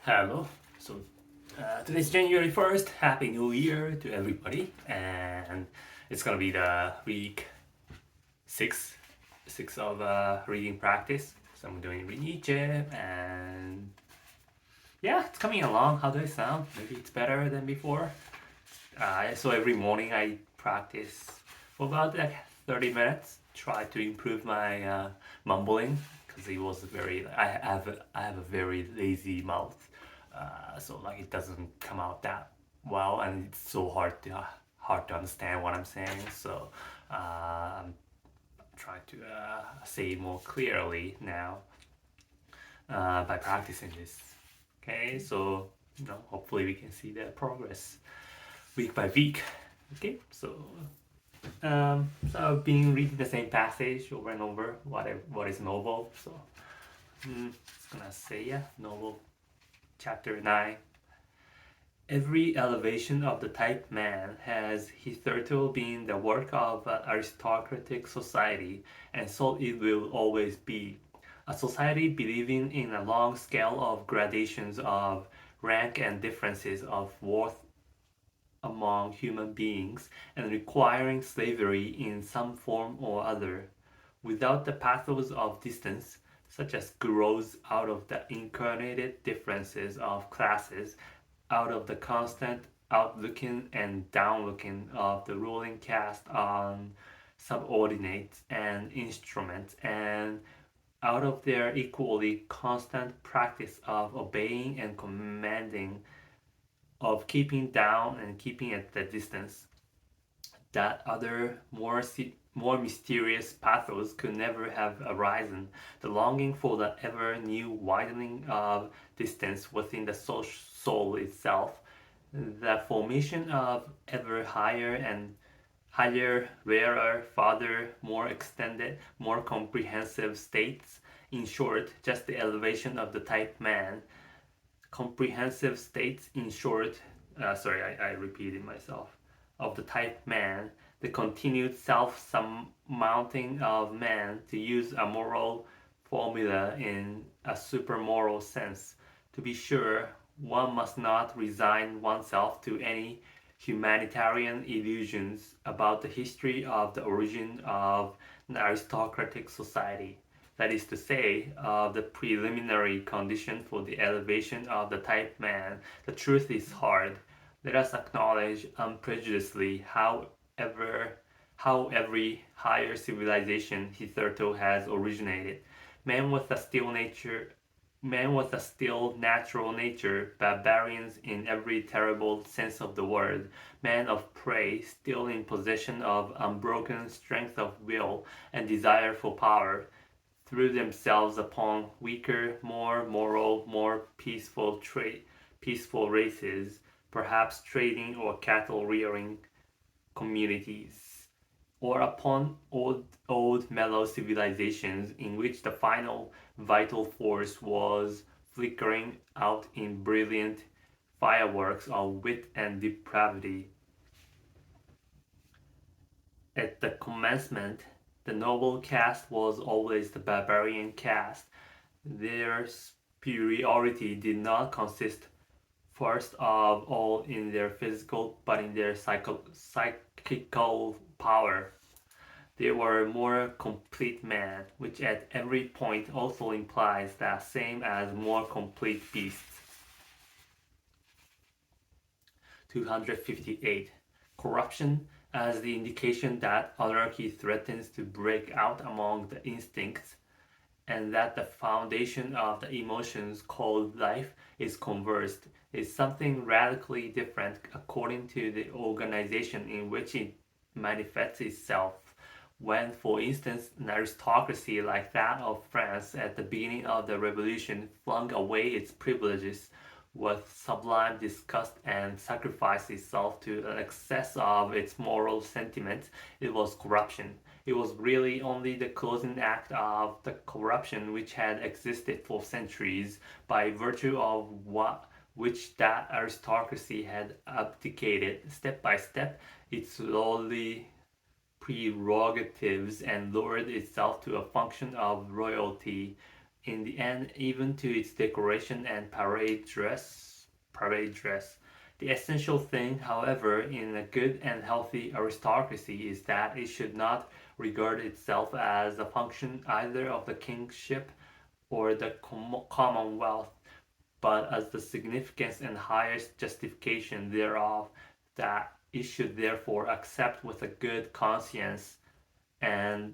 Hello. So today's January 1st. Happy New Year to everybody. And it's gonna be the week six of reading practice. So I'm doing Nietzsche and yeah, it's coming along. How do I sound? Maybe it's better than before. So every morning I practice for about like 30 minutes. Try to improve my mumbling because it was very. I have a very lazy mouth, so like it doesn't come out that well, and it's so hard to understand what I'm saying. So I'm trying to say more clearly now by practicing this. Okay, so hopefully we can see the progress week by week. Okay, so I've been reading the same passage over and over. What is noble? So it's gonna say noble, chapter 9. Every elevation of the type man has hitherto been the work of an aristocratic society, and so it will always be. A society believing in a long scale of gradations of rank and differences of worth among human beings, and requiring slavery in some form or other, without the pathos of distance, such as grows out of the incarnated differences of classes, out of the constant outlooking and downlooking of the ruling caste on subordinates and instruments, and out of their equally constant practice of obeying and commanding, of keeping down and keeping at the distance, that other more mysterious pathos could never have arisen. The longing for the ever new widening of distance within the soul itself, the formation of ever higher and higher, rarer, farther, more extended, more comprehensive states. In short, just the elevation of the type man. Comprehensive states, in short, I repeated myself, of the type man, the continued self-surmounting of man, to use a moral formula in a supermoral sense. To be sure, one must not resign oneself to any humanitarian illusions about the history of the origin of an aristocratic society. That is to say, the preliminary condition for the elevation of the type man. The truth is hard. Let us acknowledge unprejudicedly how every higher civilization hitherto has originated. Man with a still nature Men with a still natural nature, barbarians in every terrible sense of the word, men of prey, still in possession of unbroken strength of will and desire for power, threw themselves upon weaker, more moral, more peaceful races, perhaps trading or cattle rearing communities, or upon old mellow civilizations in which the final vital force was flickering out in brilliant fireworks of wit and depravity. At the commencement, the noble caste was always the barbarian caste. Their superiority did not consist first of all in their physical but in their psychical power. They were more complete men, which at every point also implies the same as more complete beasts. 258. Corruption as the indication that anarchy threatens to break out among the instincts, and that the foundation of the emotions called life is conversed, is something radically different according to the organization in which it manifests itself. When, for instance, an aristocracy like that of France at the beginning of the Revolution flung away its privileges with sublime disgust and sacrificed itself to an excess of its moral sentiments, it was corruption. It was really only the closing act of the corruption which had existed for centuries, by virtue of which that aristocracy had abdicated step by step its lowly prerogatives and lowered itself to a function of royalty, in the end, even to its decoration and parade dress. The essential thing, however, in a good and healthy aristocracy is that it should not regard itself as a function either of the kingship or the commonwealth, but as the significance and highest justification thereof, that it should therefore accept with a good conscience the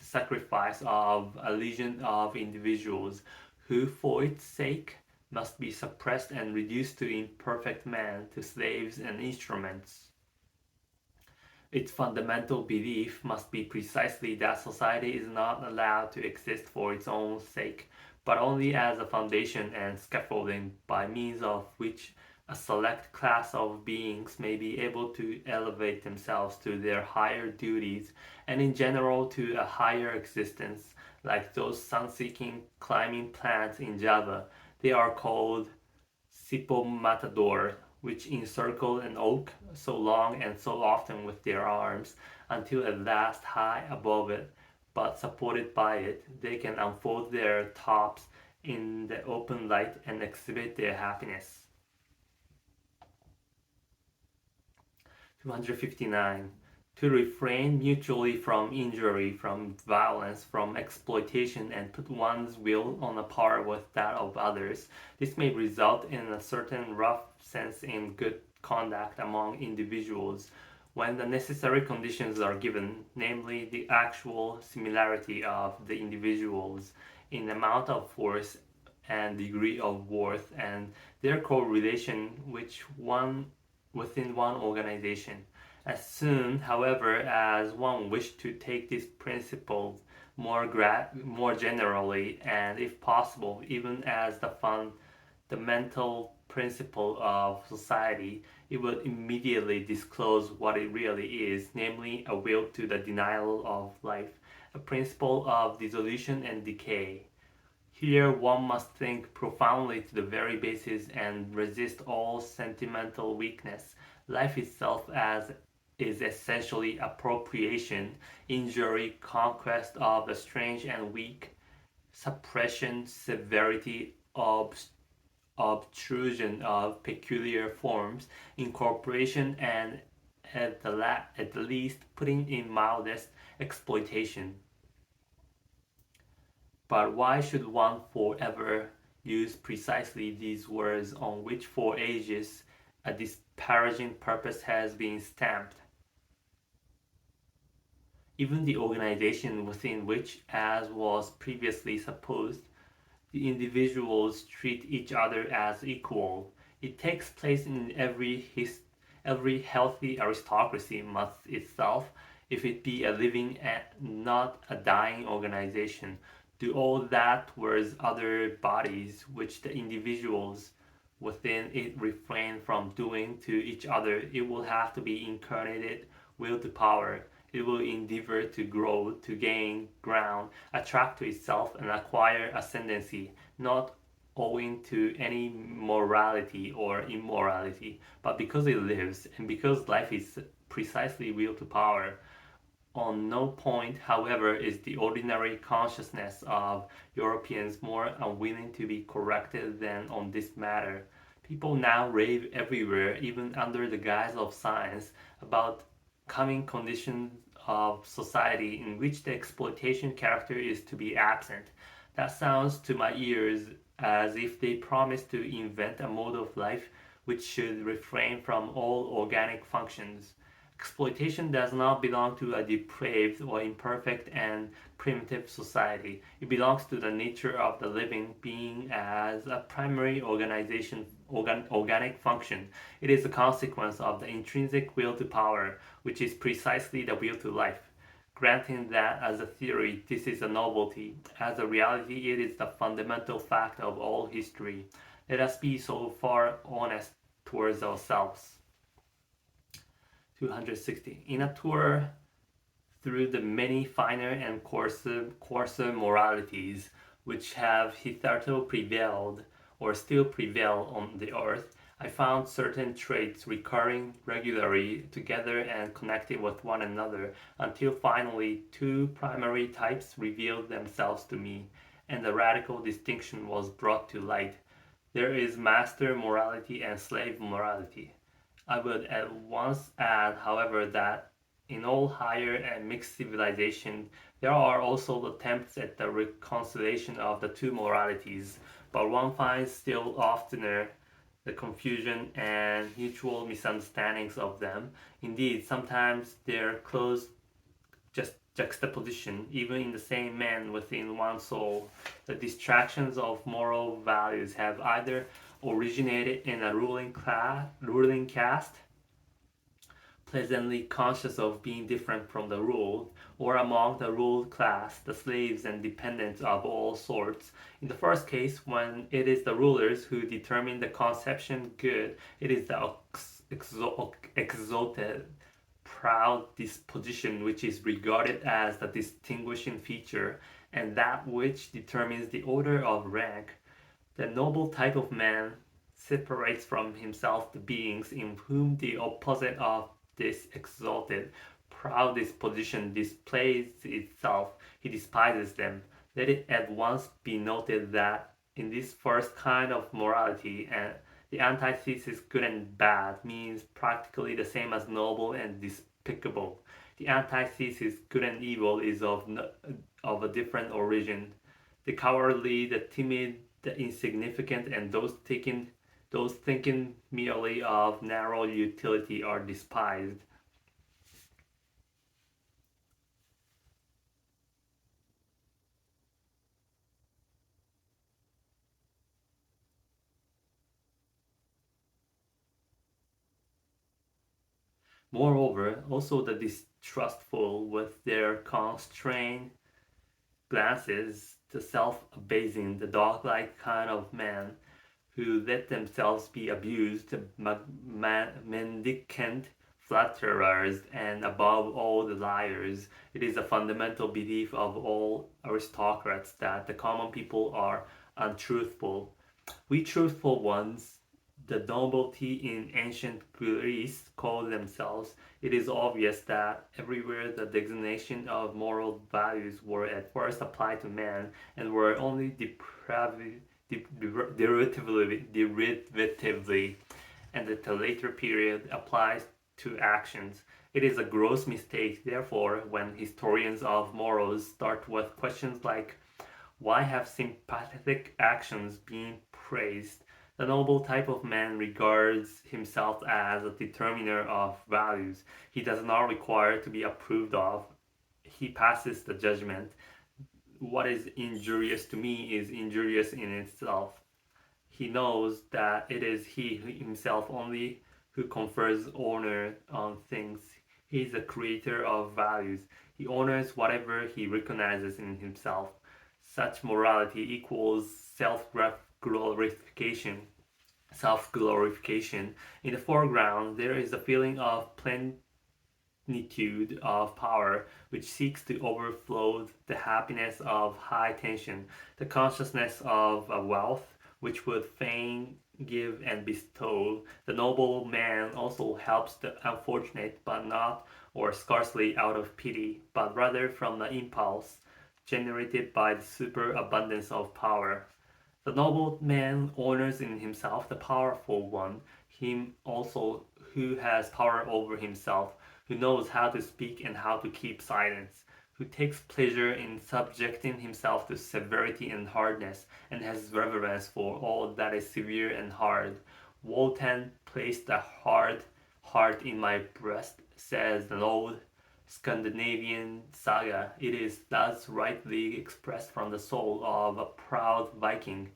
sacrifice of a legion of individuals who for its sake must be suppressed and reduced to imperfect men, to slaves and instruments. Its fundamental belief must be precisely that society is not allowed to exist for its own sake, but only as a foundation and scaffolding by means of which a select class of beings may be able to elevate themselves to their higher duties and in general to a higher existence, like those sun-seeking climbing plants in Java. They are called Sipomatador, which encircle an oak so long and so often with their arms, until at last high above it, but supported by it, they can unfold their tops in the open light and exhibit their happiness. 259. To refrain mutually from injury, from violence, from exploitation, and put one's will on a par with that of others. This may result in a certain rough sense in good conduct among individuals when the necessary conditions are given, namely the actual similarity of the individuals in amount of force and degree of worth and their correlation within one organization. As soon, however, as one wished to take these principles more generally, and if possible, even as the fundamental principle of society, it would immediately disclose what it really is, namely a will to the denial of life, a principle of dissolution and decay. Here one must think profoundly to the very basis and resist all sentimental weakness. Life itself as is essentially appropriation, injury, conquest of the strange and weak, suppression, severity, obtrusion of peculiar forms, incorporation, and at the least putting in mildest exploitation. But why should one forever use precisely these words on which for ages a disparaging purpose has been stamped? Even the organization within which, as was previously supposed, the individuals treat each other as equal, it takes place in every healthy aristocracy must itself, if it be a living and not a dying organization, do all that towards other bodies which the individuals within it refrain from doing to each other. It will have to be incarnated will to power. It will endeavor to grow, to gain ground, attract to itself, and acquire ascendancy, not owing to any morality or immorality, but because it lives, and because life is precisely will to power. On no point, however, is the ordinary consciousness of Europeans more unwilling to be corrected than on this matter. People now rave everywhere, even under the guise of science, about coming conditions of society in which the exploitation character is to be absent. That sounds to my ears as if they promise to invent a mode of life which should refrain from all organic functions. Exploitation does not belong to a depraved or imperfect and primitive society. It belongs to the nature of the living being as a primary organic function. It is a consequence of the intrinsic will to power, which is precisely the will to life. Granting that as a theory, this is a novelty. As a reality, it is the fundamental fact of all history. Let us be so far honest towards ourselves. 260. In a tour through the many finer and coarser moralities which have hitherto prevailed or still prevail on the earth, I found certain traits recurring regularly together and connected with one another until finally two primary types revealed themselves to me, and a radical distinction was brought to light. There is master morality and slave morality. I would at once add, however, that in all higher and mixed civilization, there are also attempts at the reconciliation of the two moralities, but one finds still oftener the confusion and mutual misunderstandings of them. Indeed, sometimes their close just juxtaposition, even in the same man within one soul. The distractions of moral values have either originated in a ruling caste, pleasantly conscious of being different from the ruled, or among the ruled class, the slaves and dependents of all sorts. In the first case, when it is the rulers who determine the conception good, it is the exalted, proud disposition which is regarded as the distinguishing feature, and that which determines the order of rank. The noble type of man separates from himself the beings in whom the opposite of this exalted, proud disposition displays itself. He despises them. Let it at once be noted that in this first kind of morality, and the antithesis good and bad means practically the same as noble and despicable. The antithesis good and evil is of a different origin. The cowardly, the timid, the insignificant, and those thinking merely of narrow utility are despised. Moreover, also the distrustful, with their constrained glances, the self-abasing, the dog-like kind of man who let themselves be abused, mendicant flatterers, and above all the liars. It is a fundamental belief of all aristocrats that the common people are untruthful. We truthful ones, the nobility in ancient Greece, called themselves. It is obvious that everywhere the designation of moral values were at first applied to man and were only derivatively, and at a later period applies to actions. It is a gross mistake, therefore, when historians of morals start with questions like, why have sympathetic actions been praised? The noble type of man regards himself as a determiner of values. He does not require to be approved of. He passes the judgment. What is injurious to me is injurious in itself. He knows that it is he himself only who confers honor on things. He is the creator of values. He honors whatever he recognizes in himself. Such morality equals self-glorification. Self-glorification. In the foreground, there is a feeling of plenitude of power which seeks to overflow the happiness of high tension, the consciousness of a wealth which would fain give and bestow. The noble man also helps the unfortunate, but not or scarcely out of pity, but rather from the impulse generated by the superabundance of power. The noble man honors in himself the powerful one, him also who has power over himself, who knows how to speak and how to keep silence, who takes pleasure in subjecting himself to severity and hardness, and has reverence for all that is severe and hard. Wotan placed a hard heart in my breast, says an old Scandinavian saga. It is thus rightly expressed from the soul of a proud Viking.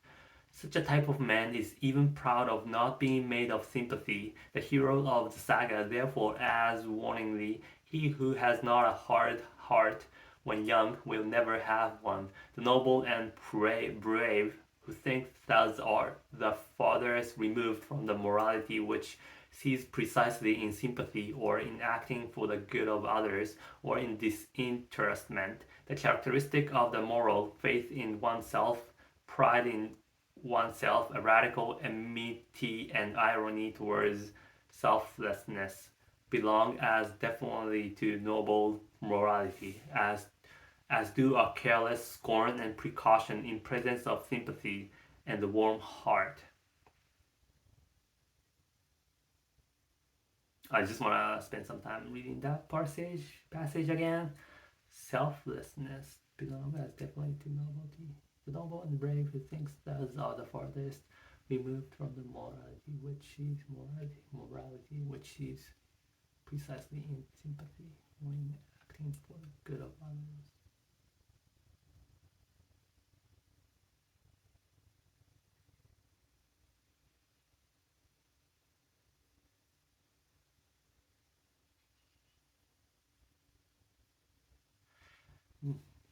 Such a type of man is even proud of not being made of sympathy. The hero of the saga therefore adds warningly, he who has not a hard heart when young will never have one. The noble and brave who think thus are the farthest removed from the morality which sees precisely in sympathy or in acting for the good of others or in disinterestment the characteristic of the moral faith in oneself, pride in oneself, a radical enmity and irony towards selflessness belong as definitely to noble morality as as do a careless scorn and precaution in presence of sympathy and the warm heart. I just want to spend some time reading that passage again. Selflessness, beloved, as definitely to novelty. The noble and brave who thinks those are the farthest removed from the morality which is precisely in sympathy when acting for the good of others.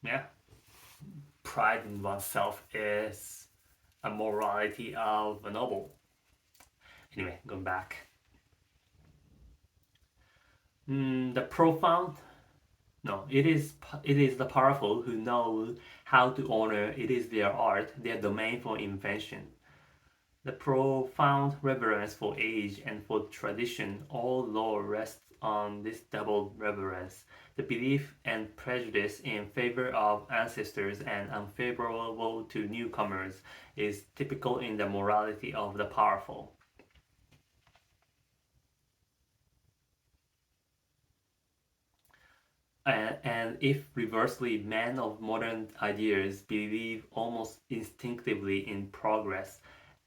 Yeah, pride in oneself is a morality of a noble. Anyway, going back. The profound. No, it is the powerful who know how to honor. It is their art, their domain for invention. The profound reverence for age and for tradition, all law rests on this double reverence. The belief and prejudice in favor of ancestors and unfavorable to newcomers is typical in the morality of the powerful. And if reversely, men of modern ideas believe almost instinctively in progress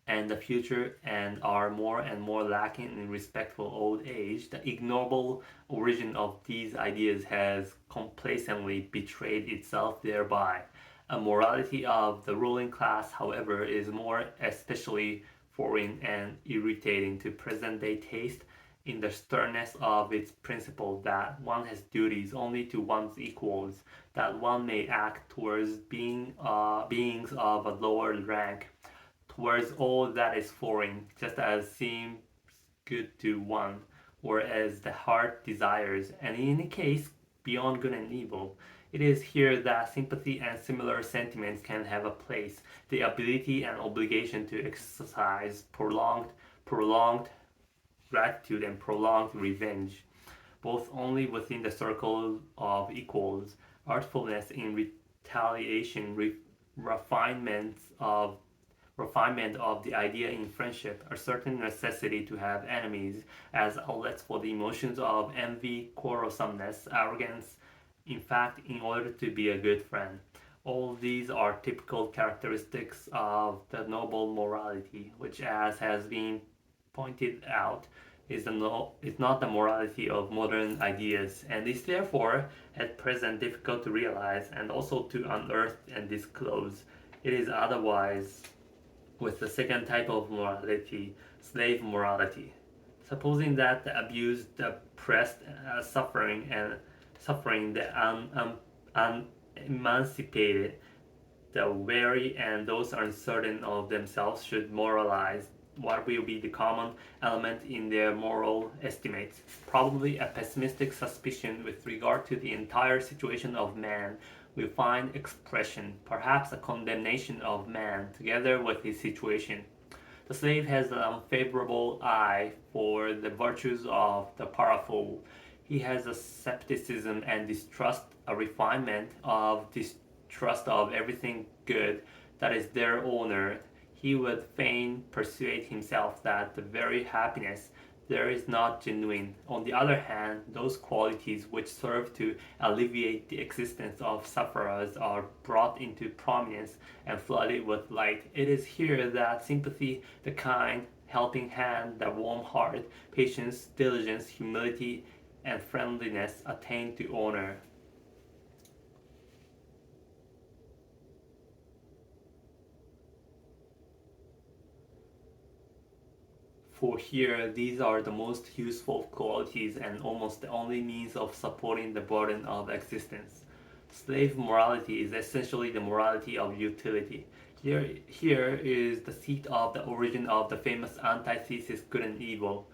and the future and are more and more lacking in respectful old age, the ignoble origin of these ideas has complacently betrayed itself thereby. A morality of the ruling class, however, is more especially foreign and irritating to present day taste in the sternness of its principle that one has duties only to one's equals, that one may act towards beings of a lower rank, towards all that is foreign, just as seems good to one, or as the heart desires, and in any case, beyond good and evil. It is here that sympathy and similar sentiments can have a place, the ability and obligation to exercise prolonged gratitude and prolonged revenge, both only within the circle of equals, artfulness in retaliation, refinement of the idea in friendship, a certain necessity to have enemies as outlets for the emotions of envy, quarrelsomeness, arrogance, in fact, in order to be a good friend. All these are typical characteristics of the noble morality, which, as has been pointed out, is not the morality of modern ideas, and is therefore at present difficult to realize and also to unearth and disclose. It is otherwise with the second type of morality, slave morality. Supposing that the abused, the oppressed, suffering the unemancipated, the weary, and those uncertain of themselves should moralize what will be the common element in their moral estimates, probably a pessimistic suspicion with regard to the entire situation of man will find expression, perhaps a condemnation of man together with his situation. The slave has an unfavorable eye for the virtues of the powerful. He has a skepticism and distrust, a refinement of distrust of everything good that is their owner. He would fain persuade himself that the very happiness there is not genuine. On the other hand, those qualities which serve to alleviate the existence of sufferers are brought into prominence and flooded with light. It is here that sympathy, the kind, helping hand, the warm heart, patience, diligence, humility, and friendliness attain to honor. For here, these are the most useful qualities and almost the only means of supporting the burden of existence. Slave morality is essentially the morality of utility. Here is the seat of the origin of the famous antithesis good and evil.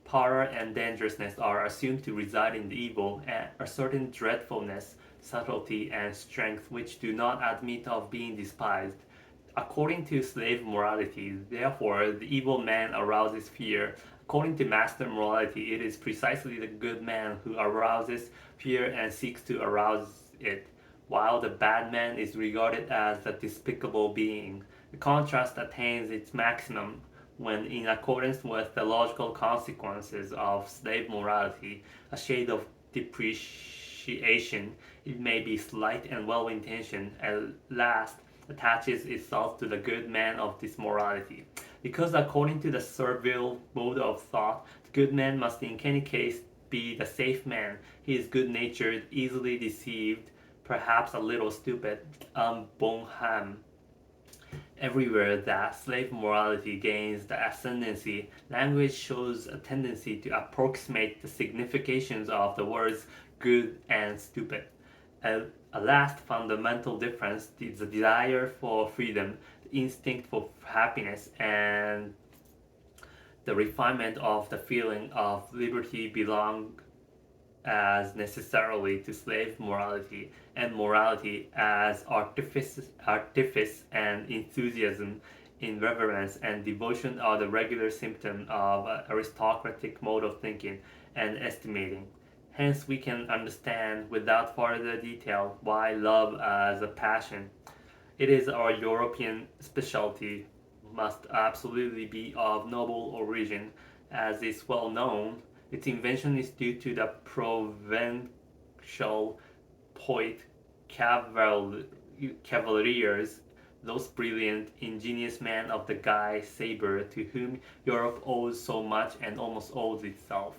Power and dangerousness are assumed to reside in the evil, and a certain dreadfulness, subtlety, and strength which do not admit of being despised. According to slave morality, therefore, the evil man arouses fear. According to master morality, it is precisely the good man who arouses fear and seeks to arouse it. while the bad man is regarded as a despicable being. The contrast attains its maximum when, in accordance with the logical consequences of slave morality, a shade of depreciation, it may be slight and well-intentioned, at last attaches itself to the good man of this morality. Because according to the servile mode of thought, the good man must in any case be the safe man. He is good-natured, easily deceived, perhaps a little stupid, bon ham. Everywhere that slave morality gains the ascendancy, language shows a tendency to approximate the significations of the words good and stupid. A last fundamental difference is the desire for freedom, the instinct for happiness, and the refinement of the feeling of liberty belong as necessarily to slave morality, and morality as artifice and enthusiasm in reverence and devotion are the regular symptom of an aristocratic mode of thinking and estimating. Hence we can understand without further detail why love as a passion, it is our European specialty, must absolutely be of noble origin, as is well known. Its invention is due to the Provençal poet Cavaliers, those brilliant, ingenious men of the Guy saber, to whom Europe owes so much and almost owes itself.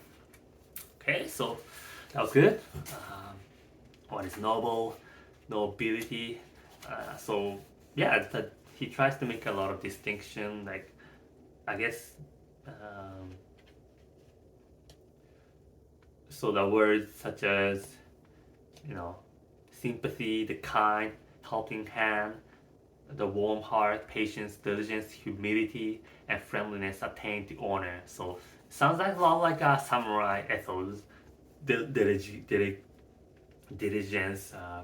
Okay, so that was good. What is noble, nobility? So yeah, he tries to make a lot of distinction. Like, I guess. So the words such as, sympathy, the kind, helping hand, the warm heart, patience, diligence, humility, and friendliness attain to honor. So sounds like a lot like a samurai ethos, diligence,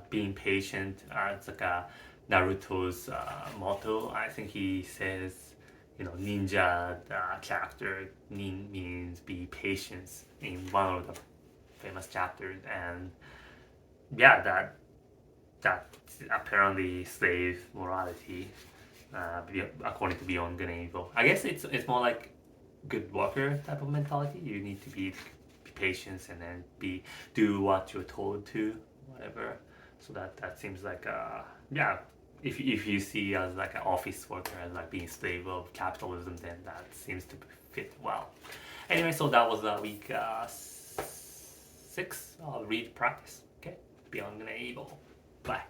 being patient. It's like a Naruto's motto. I think he says, ninja character nin means be patient in one of the famous chapters, and yeah, that apparently slave morality, according to Beyond Good and Evil. I guess it's more like good worker type of mentality. You need to be patient and then do what you're told to, whatever. So that seems like yeah. If you see as like an office worker as like being slave of capitalism, then that seems to fit well. Anyway, so that was week 6 of read practice. Okay, Beyond Good and Evil. Bye.